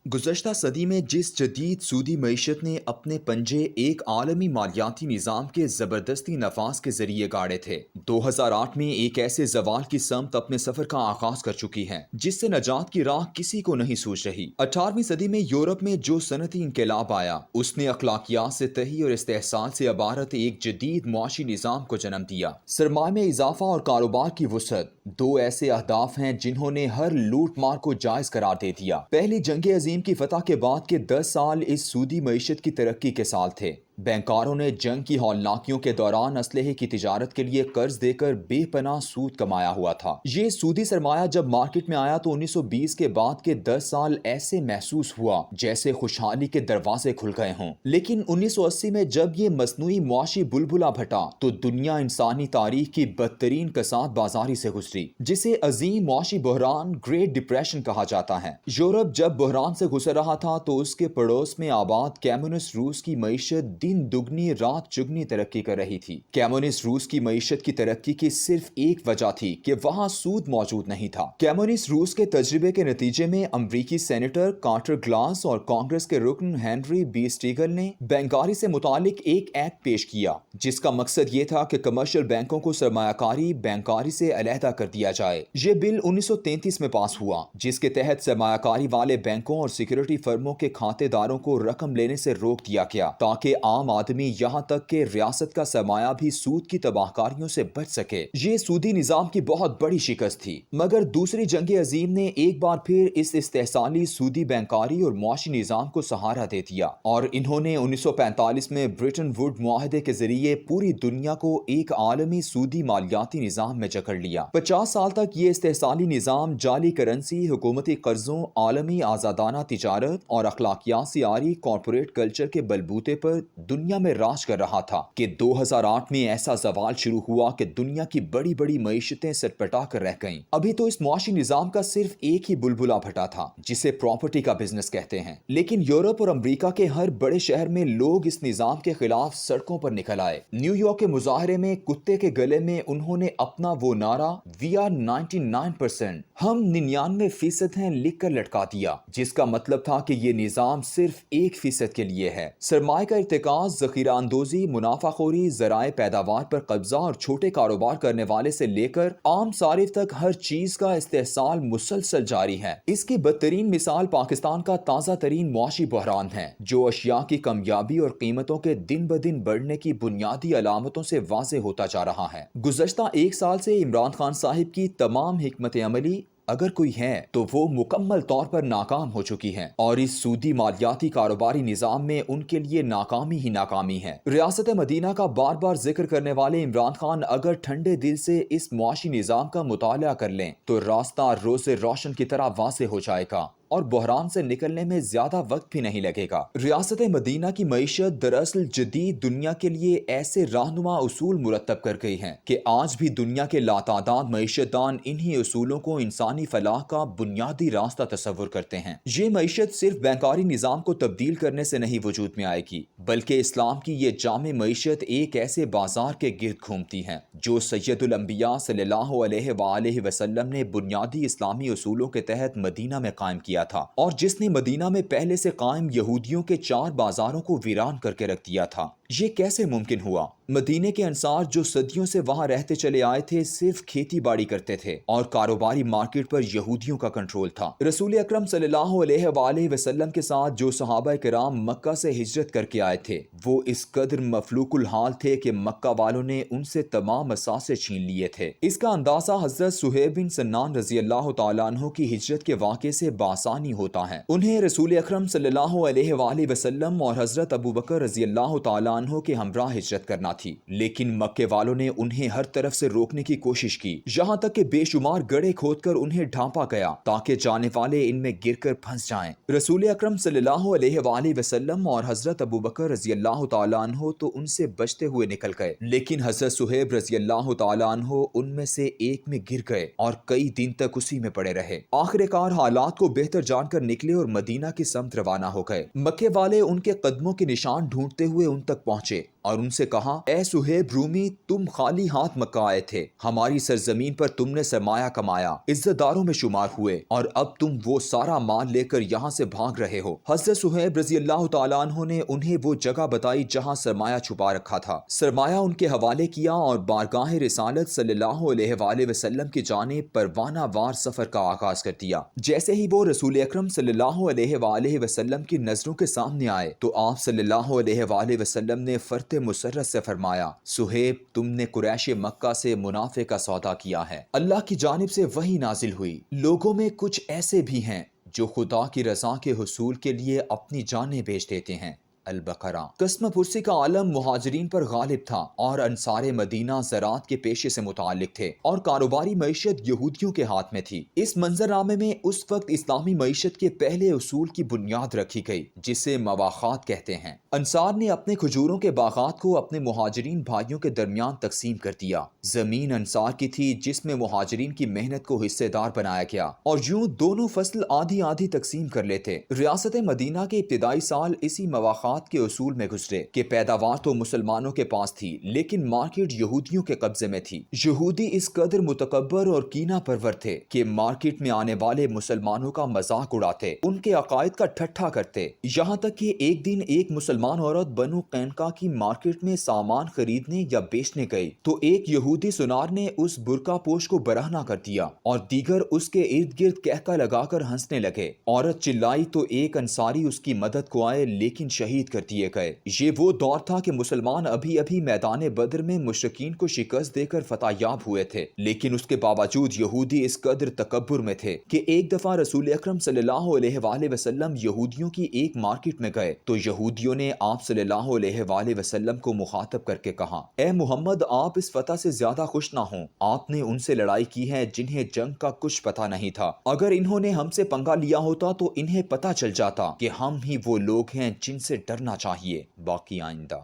गुज़श्ता सदी में जिस जदीद सूदी मईशत ने अपने पंजे एक आलमी मालियाती निज़ाम के ज़बरदस्ती नफाज के ज़रिए गाड़े थे, 2008 में एक ऐसे ज़वाल की समत अपने सफ़र का आगाज़ कर चुकी है जिससे नजात की राह किसी को नहीं सूझ रही। 18वीं सदी में यूरोप में जो सनती इनकलाब आया, उसने अखलाकियात से तही और इस्तेहसाल से अबारत एक जदीद मुआशी निज़ाम को जन्म दिया। सरमाए में इजाफा और कारोबार की वुसअत दो ऐसे अहदाफ हैं जिन्होंने हर लूट मार को जायज़ करार दे दिया। पहली जंग अजीम की फतह के बाद के 10 साल इस सूदी मईशत की तरक्की के साल थे। बैंकारों ने जंग की हौलनाकियों के दौरान असलहे की तिजारत के लिए कर्ज देकर बेपनाह सूद कमाया हुआ था। ये सूदी सरमाया जब मार्केट में आया तो 1920 के बाद के 10 साल ऐसे महसूस हुआ जैसे खुशहाली के दरवाजे खुल गए हों। लेकिन 1980 में जब ये मसनूई मुआशी बुलबुला फटा तो दुनिया इंसानी तारीख की बदतरीन कसाद बाजारी से गुजरी, जिसे अजीम मुआशी बहरान ग्रेट डिप्रेशन कहा जाता है। यूरोप जब बहरान से गुजर रहा था तो उसके पड़ोस में आबाद कम्युनिस्ट रूस की मईशत दिन दुगनी रात चुगनी तरक्की कर रही थी। कम्युनिस्ट रूस की मईशत की तरक्की की सिर्फ एक वजह थी कि वहां सूद मौजूद नहीं था। कम्युनिस्ट रूस के तजर्बे के नतीजे में अमरीकी सेनेटर कार्टर ग्लास और कांग्रेस के रुकन हेनरी बी स्टीगल ने बैंकारी से मुतालिक एक एक्ट पेश किया जिसका मकसद ये था कि कमर्शियल बैंकों को सरमायाकारी बैंकारी से अलहदा कर दिया जाए। ये बिल 1933 में पास हुआ जिसके तहत सरमायाकारी वाले बैंकों और सिक्योरिटी फर्मों के खातेदारों को रकम लेने से रोक दिया गया ताकि आम आदमी यहाँ तक कि रियासत का सरमाया भी सूद की तबाहकारियों से बच सके। ये सूदी निजाम की बहुत बड़ी शिकस्त थी, मगर दूसरी जंग अजीम ने एक बार फिर इस इस्तेहसाली सूदी बैंकारी और मुआशी निजाम को सहारा दे दिया और इन्होंने 1945 में ब्रिटेन वुड मुआहदे के जरिए पूरी दुनिया को एक आलमी सूदी मालियाती निजाम में जकड़ लिया। 50 साल तक ये इस्तेहसाली निजाम जाली करेंसी, हुकूमती कर्जों, आलमी आजादाना तिजारत और अखलाकियात से आरी कॉर्पोरेट कल्चर के बलबूते पर दुनिया में राज कर रहा था कि 2008 में ऐसा सवाल शुरू हुआ कि दुनिया की बड़ी बड़ी मईशतें सटपटा कर रह गईं। अभी तो इस मुआशी निजाम का सिर्फ एक ही बुलबुला फटा था जिसे प्रॉपर्टी का बिजनेस कहते हैं, लेकिन यूरोप और अमेरिका के हर बड़े शहर में लोग इस निजाम के खिलाफ सड़कों पर निकल आए। न्यूयॉर्क के मुजाहरे में कुत्ते के गले में उन्होंने अपना वो नारा वी आर 99%, हम 99% हैं लिख कर लटका दिया, जिसका मतलब था कि ये निजाम सिर्फ 1% के लिए है। सरमाए का इर्तिकाज, ज़ख़ीरा अंदोज़ी, मुनाफाखोरी, ज़राए पैदावार पर कब्जा और छोटे कारोबार करने वाले से लेकर आम सारिफ तक हर चीज का इस्तेहसाल मुसलसल जारी है। इसकी बदतरीन मिसाल पाकिस्तान का ताज़ा तरीन मुआशी बहरान है जो अशिया की कमियाबी और कीमतों के दिन ब दिन बढ़ने की बुनियादी अलामतों से वाज़ेह होता जा रहा है। गुज़श्ता एक साल से इमरान खान साहिब की तमाम हिकमत अमली अगर कोई है तो वो मुकम्मल तौर पर नाकाम हो चुकी हैं और इस सूदी मालियाती कारोबारी निजाम में उनके लिए नाकामी ही नाकामी है। रियासत मदीना का बार बार जिक्र करने वाले इमरान खान अगर ठंडे दिल से इस मुआशी निजाम का मुताला कर लें तो रास्ता रोज़े रोशन की तरह वाज़ेह हो जाएगा और बहरान से निकलने में ज्यादा वक्त भी नहीं लगेगा। रियासत मदीना की मईशत दरअसल जदीद दुनिया के लिए ऐसे रहनुमा उसूल मुरतब कर गई हैं कि आज भी दुनिया के लातादाद मईशतदान इन्हीं उसूलों को इंसानी फलाह का बुनियादी रास्ता तस्वुर करते हैं। ये मईशत सिर्फ बैंकारी निजाम को तब्दील करने से नहीं वजूद में आएगी, बल्कि इस्लाम की ये जामे मईशत एक ऐसे बाजार के गिर्द घूमती है जो सैयदुल अंबिया सल्लल्लाहु अलैहि वसल्लम ने बुनियादी इस्लामी उसूलों के तहत मदीना में कायम किया था और जिसने मदीना में पहले से कायम यहूदियों के 4 बाजारों को वीरान करके रख दिया था। ये कैसे मुमकिन हुआ? मदीने के अंसार जो सदियों से वहां रहते चले आए थे सिर्फ खेती बाड़ी करते थे और कारोबारी मार्केट पर यहूदियों का कंट्रोल था। रसूल अकरम सल्लल्लाहु अलैहि वसल्लम के साथ जो सहाबा किराम मक्का से हिजरत करके आए थे वो इस कदर मफलूकुल हाल थे कि मक्का वालों ने उनसे तमाम असासे छीन लिए थे। इसका अंदाजा हजरत सुहैब बिन सन्नान रजी अल्लाह तआला अन्हु की हिजरत के वाक़े से बासानी होता है। उन्हें रसूल अकरम सल्लल्लाहु अलैहि वसल्लम और हजरत अबू बकर रजी अल्लाह तआला अन्हु के हमरा हिजरत करना थी, लेकिन मक्के वालों ने उन्हें हर तरफ से रोकने की कोशिश की, यहाँ तक कि बेशुमार गड्ढे खोदकर उन्हें ढांपा गया ताकि जाने वाले इनमें गिरकर फंस जाएं। रसूल अकरम सल्लल्लाहु अलैहि वसल्लम और हजरत अबू बकर रजी अल्लाह तआला अन्हु तो उनसे बचते हुए निकल गए, लेकिन हजरत सुहैब रजी अल्लाह तआला अन्हु उनमें से एक में गिर गए और कई दिन तक उसी में पड़े रहे। आखिरकार हालात को बेहतर जानकर निकले और मदीना की समत रवाना हो गए। मक्के वाले उनके कदमों के निशान ढूंढते हुए उन तक पहुंचे اور ان سے کہا اے سہیب رومی تم خالی ہاتھ مکہ آئے تھے، ہماری سرزمین پر تم نے سرمایہ کمایا، عزت داروں میں شمار ہوئے، اور اب تم وہ سارا مال لے کر یہاں سے بھاگ رہے ہو۔ حضرت سہیب رضی اللہ تعالیٰ عنہ نے انہیں وہ جگہ بتائی جہاں سرمایہ چھپا رکھا تھا، سرمایہ ان کے حوالے کیا اور بارگاہ رسالت صلی اللہ علیہ وآلہ وسلم کی جانب پروانہ وار سفر کا آغاز کر دیا۔ جیسے ہی وہ رسول اکرم صلی اللہ علیہ وآلہ وسلم کی نظروں کے سامنے آئے تو آپ صلی اللہ علیہ وآلہ وسلم نے فرت مسرت سے فرمایا سہیب تم نے قریش مکہ سے منافع کا سودا کیا ہے۔ اللہ کی جانب سے وحی نازل ہوئی، لوگوں میں کچھ ایسے بھی ہیں جو خدا کی رضا کے حصول کے لیے اپنی جانیں بیچ دیتے ہیں۔ البقرہ۔ قسم پرسی کا عالم مہاجرین پر غالب تھا اور انصار مدینہ زراعت کے پیشے سے متعلق تھے اور کاروباری معیشت یہودیوں کے ہاتھ میں تھی۔ اس منظر نامے میں اس وقت اسلامی معیشت کے پہلے اصول کی بنیاد رکھی گئی جسے مواخات کہتے ہیں۔ انصار نے اپنے کھجوروں کے باغات کو اپنے مہاجرین بھائیوں کے درمیان تقسیم کر دیا۔ زمین انصار کی تھی جس میں مہاجرین کی محنت کو حصے دار بنایا گیا اور یوں دونوں فصل آدھی آدھی تقسیم کر لیتے۔ ریاست مدینہ کے ابتدائی سال اسی مواخات کے اصول میں گزرے کہ پیداوار تو مسلمانوں کے پاس تھی لیکن مارکیٹ یہودیوں کے قبضے میں تھی۔ یہودی اس قدر متکبر اور کینہ پرور تھے کہ مارکیٹ میں آنے والے مسلمانوں کا مذاق اڑاتے، ان کے عقائد کا ٹھٹھا کرتے، یہاں تک کہ ایک دن ایک مسلمان عورت بنو قینقاع کی مارکیٹ میں سامان خریدنے یا بیچنے گئی تو ایک یہودی سنار نے اس برقع پوش کو برہنہ کر دیا اور دیگر اس کے ارد گرد کہکا لگا کر ہنسنے لگے۔ عورت چلائی تو ایک انصاری اس کی مدد کو آئے لیکن شہید کر دیے گئے۔ یہ وہ دور تھا کہ مسلمان ابھی ابھی میدان بدر میں مشرکین کو شکست دے کر فتح یاب ہوئے تھے، لیکن اس کے باوجود یہودی اس قدر تکبر میں تھے کہ ایک دفعہ رسول اکرم صلی اللہ علیہ وآلہ وسلم یہودیوں کی ایک مارکیٹ میں گئے تو یہودیوں نے آپ صلی اللہ علیہ وآلہ وسلم کو مخاطب کر کے کہا اے محمد آپ اس فتح سے زیادہ خوش نہ ہوں، آپ نے ان سے لڑائی کی ہے جنہیں جنگ کا کچھ پتہ نہیں تھا، اگر انہوں نے ہم سے پنگا لیا ہوتا تو انہیں پتہ چل جاتا کہ ہم ہی وہ لوگ ہیں جن سے ڈرنا چاہیے۔ باقی آئندہ۔